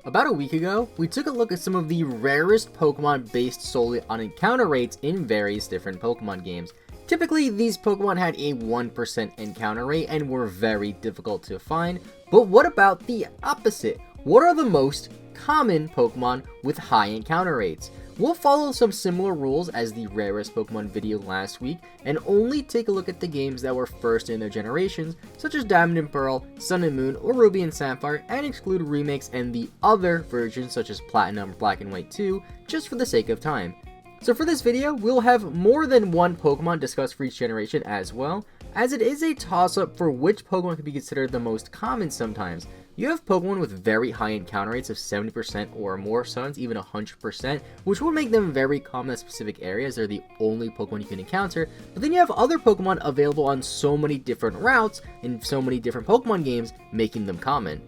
About a week ago, we took a look at some of the rarest Pokemon based solely on encounter rates in various different Pokemon games. Typically, these Pokemon had a 1% encounter rate and were very difficult to find, but what about the opposite? What are the most common Pokemon with high encounter rates? We'll follow some similar rules as the rarest Pokemon video last week and only take a look at the games that were first in their generations, such as Diamond and Pearl, Sun and Moon, or Ruby and Sapphire, and exclude remakes and the other versions such as Platinum, Black and White 2, just for the sake of time. So for this video, we'll have more than one Pokemon discussed for each generation as well, as it is a toss-up for which Pokemon can be considered the most common sometimes. You have Pokemon with very high encounter rates of 70% or more, sometimes even 100%, which will make them very common in specific areas. They're the only Pokemon you can encounter. But then you have other Pokemon available on so many different routes in so many different Pokemon games, making them common.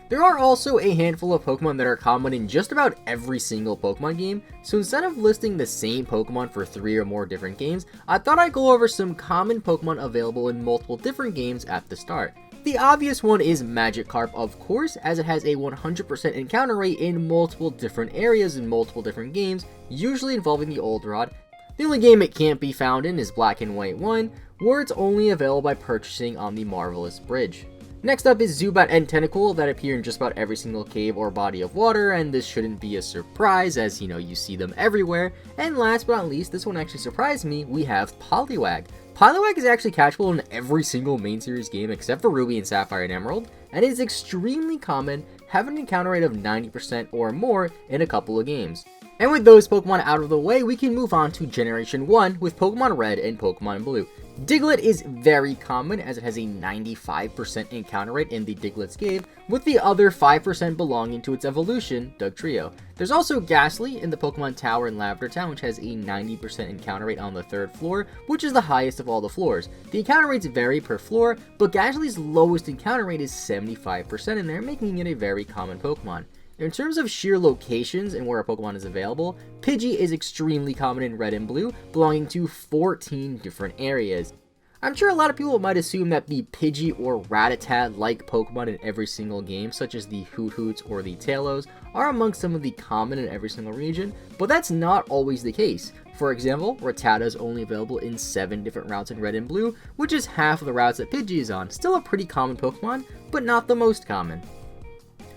There are also a handful of Pokemon that are common in just about every single Pokemon game, so instead of listing the same Pokemon for 3 or more different games, I thought I'd go over some common Pokemon available in multiple different games at the start. The obvious one is Magikarp, of course, as it has a 100% encounter rate in multiple different areas in multiple different games, usually involving the Old Rod. The only game it can't be found in is Black and White 1, where it's only available by purchasing on the Marvelous Bridge. Next up is Zumba and Tentacle that appear in just about every single cave or body of water, and this shouldn't be a surprise as you see them everywhere. And last but not least, this one actually surprised me, we have Poliwag. Poliwag is actually catchable in every single main series game except for Ruby and Sapphire and Emerald, and is extremely common, having an encounter rate of 90% or more in a couple of games. And with those Pokemon out of the way, we can move on to Generation 1 with Pokemon Red and Pokemon Blue. Diglett is very common as it has a 95% encounter rate in the Diglett's Cave, with the other 5% belonging to its evolution, Dugtrio. There's also Ghastly in the Pokemon Tower in Lavender Town, which has a 90% encounter rate on the 3rd floor, which is the highest of all the floors. The encounter rates vary per floor, but Ghastly's lowest encounter rate is 75% in there, making it a very common Pokemon. In terms of sheer locations and where a Pokemon is available, Pidgey is extremely common in Red and Blue, belonging to 14 different areas. I'm sure a lot of people might assume that the Pidgey or Rattata-like Pokemon in every single game, such as the Hoothoots or the Talos, are amongst some of the common in every single region, but that's not always the case. For example, Rattata is only available in 7 different routes in Red and Blue, which is half of the routes that Pidgey is on. Still a pretty common Pokemon, but not the most common.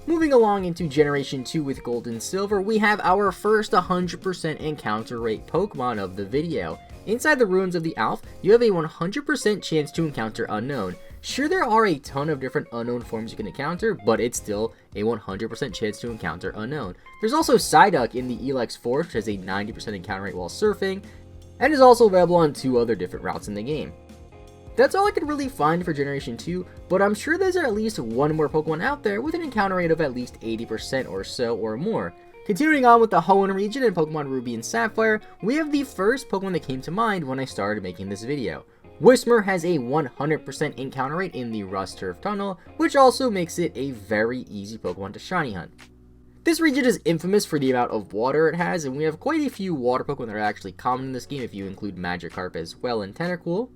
Moving along into Generation 2 with Gold and Silver, we have our first 100% encounter rate Pokemon of the video. Inside the Ruins of the Alph, you have a 100% chance to encounter Unknown. Sure, there are a ton of different Unknown forms you can encounter, but it's still a 100% chance to encounter Unknown. There's also Psyduck in the Elex Forest, which has a 90% encounter rate while surfing, and is also available on 2 other different routes in the game. That's all I could really find for Generation 2, but I'm sure there's at least one more Pokemon out there with an encounter rate of at least 80% or so or more. Continuing on with the Hoenn region in Pokemon Ruby and Sapphire, we have the first Pokemon that came to mind when I started making this video. Whismur has a 100% encounter rate in the Rust Turf Tunnel, which also makes it a very easy Pokemon to shiny hunt. This region is infamous for the amount of water it has, and we have quite a few water Pokemon that are actually common in this game if you include Magikarp as well and Tentacool.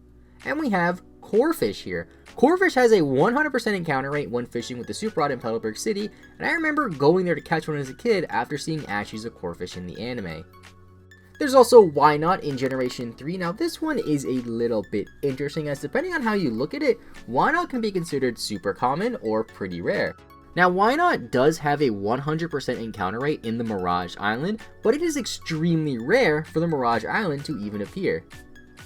And we have Corphish here. Corphish has a 100% encounter rate when fishing with the Super Rod in Petalburg City, and I remember going there to catch one as a kid after seeing Ash use a Corphish in the anime. There's also Wynaut in Generation 3. Now this one is a little bit interesting as depending on how you look at it, Wynaut can be considered super common or pretty rare. Now Wynaut does have a 100% encounter rate in the Mirage Island, but it is extremely rare for the Mirage Island to even appear.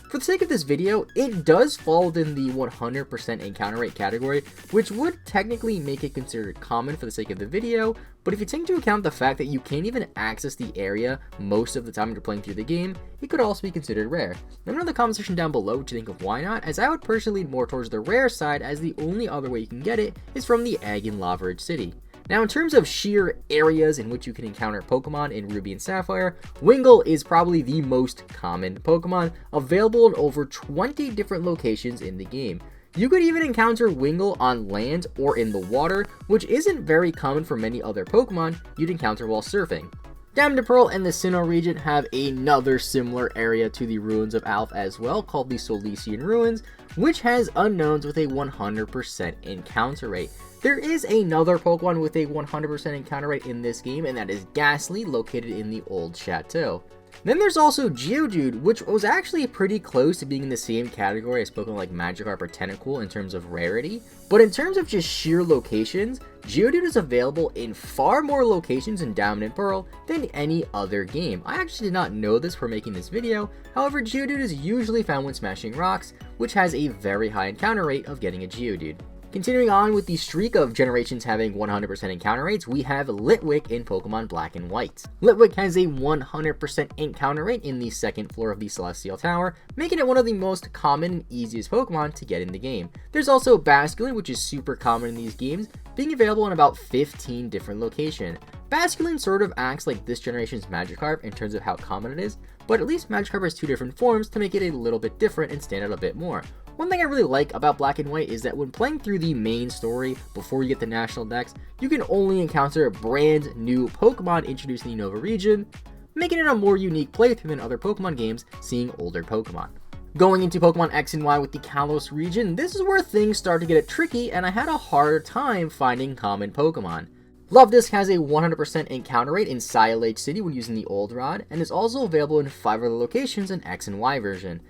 For the sake of this video, it does fall within the 100% encounter rate category, which would technically make it considered common for the sake of the video, but if you take into account the fact that you can't even access the area most of the time you're playing through the game, it could also be considered rare. Let me know in the comment section down below what you think of Wynaut, as I would personally lean more towards the rare side, as the only other way you can get it is from the Egg in Lava Ridge City. Now in terms of sheer areas in which you can encounter Pokemon in Ruby and Sapphire, Wingull is probably the most common Pokemon, available in over 20 different locations in the game. You could even encounter Wingull on land or in the water, which isn't very common for many other Pokemon you'd encounter while surfing. Diamond and Pearl and the Sinnoh region have another similar area to the Ruins of Alph as well, called the Solician Ruins, which has unknowns with a 100% encounter rate. There is another Pokemon with a 100% encounter rate in this game, and that is Ghastly, located in the Old Chateau. Then there's also Geodude, which was actually pretty close to being in the same category as Pokemon like Magikarp or Tentacle in terms of rarity. But in terms of just sheer locations, Geodude is available in far more locations in Diamond and Pearl than any other game. I actually did not know this for making this video. However, Geodude is usually found when smashing rocks, which has a very high encounter rate of getting a Geodude. Continuing on with the streak of generations having 100% encounter rates, we have Litwick in Pokemon Black and White. Litwick has a 100% encounter rate in the second floor of the Celestial Tower, making it one of the most common and easiest Pokemon to get in the game. There's also Basculin, which is super common in these games, being available in about 15 different locations. Basculin sort of acts like this generation's Magikarp in terms of how common it is, but at least Magikarp has two different forms to make it a little bit different and stand out a bit more. One thing I really like about Black and White is that when playing through the main story before you get the National Dex, you can only encounter brand new Pokemon introduced in the Nova region, making it a more unique playthrough than other Pokemon games seeing older Pokemon. Going into Pokemon X and Y with the Kalos region, this is where things start to get tricky, and I had a harder time finding common Pokemon. Luvdisc has a 100% encounter rate in Silage City when using the Old Rod, and is also available in 5 other locations in X and Y version.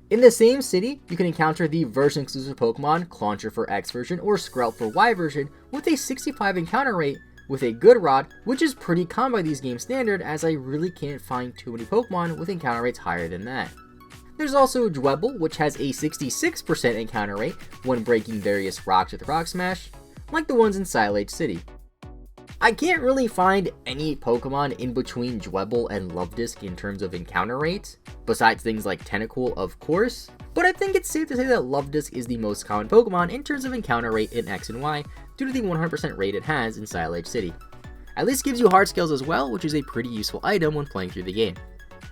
In the same city, you can encounter the version-exclusive Pokemon, Clauncher for X version or Skrelp for Y version, with a 65 encounter rate with a good rod, which is pretty common by these game standard, as I really can't find too many Pokemon with encounter rates higher than that. There's also Dwebble, which has a 66% encounter rate when breaking various rocks with Rock Smash, like the ones in Silage City. I can't really find any Pokemon in between Dwebble and Luvdisc in terms of encounter rates, besides things like Tentacle, of course, but I think it's safe to say that Luvdisc is the most common Pokemon in terms of encounter rate in X and Y due to the 100% rate it has in Silage City. At least gives you hard skills as well, which is a pretty useful item when playing through the game.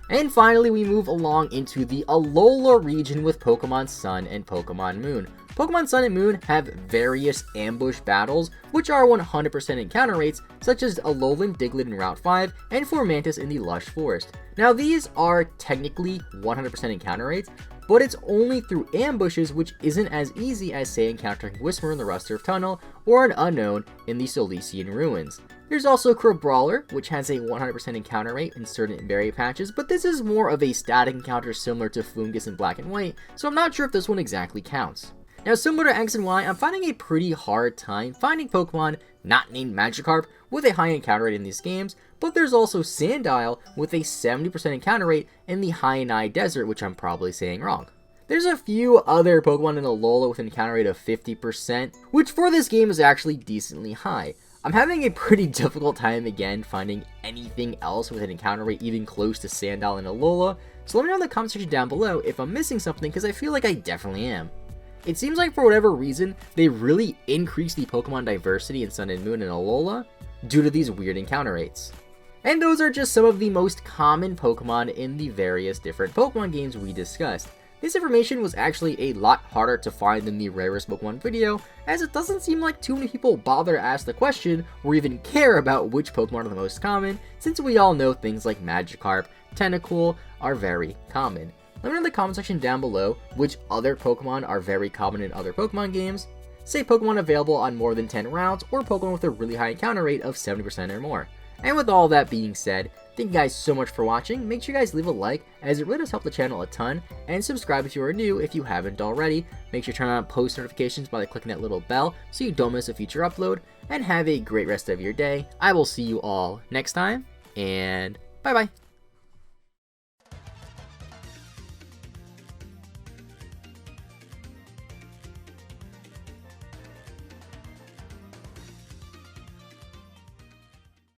And finally, we move along into the Alola region with Pokemon Sun and Pokemon Moon. Pokemon Sun and Moon have various ambush battles, which are 100% encounter rates, such as Alolan Diglett in Route 5 and Formantis in the Lush Forest. Now these are technically 100% encounter rates, but it's only through ambushes, which isn't as easy as, say, encountering Whismur in the Rust-Turf Tunnel or an unknown in the Solician Ruins. There's also Crabrawler, which has a 100% encounter rate in certain berry patches, but this is more of a static encounter similar to Foongus in Black and White, so I'm not sure if this one exactly counts. Now, similar to X and Y, I'm finding a pretty hard time finding Pokemon not named Magikarp with a high encounter rate in these games, but there's also Sandile with a 70% encounter rate in the Haiyanai Desert, which I'm probably saying wrong. There's a few other Pokemon in Alola with an encounter rate of 50%, which for this game is actually decently high. I'm having a pretty difficult time again finding anything else with an encounter rate even close to Sandile and Alola, so let me know in the comment section down below if I'm missing something, because I feel like I definitely am. It seems like for whatever reason, they really increased the Pokemon diversity in Sun and Moon and Alola due to these weird encounter rates. And those are just some of the most common Pokemon in the various different Pokemon games we discussed. This information was actually a lot harder to find than the rarest Pokemon video, as it doesn't seem like too many people bother to ask the question or even care about which Pokemon are the most common, since we all know things like Magikarp, Tentacle are very common. Let me know in the comment section down below which other Pokemon are very common in other Pokemon games, say Pokemon available on more than 10 routes, or Pokemon with a really high encounter rate of 70% or more. And with all that being said, thank you guys so much for watching. Make sure you guys leave a like, as it really does help the channel a ton, and subscribe if you are new if you haven't already. Make sure to turn on post notifications by clicking that little bell so you don't miss a future upload, and have a great rest of your day. I will see you all next time, and bye bye.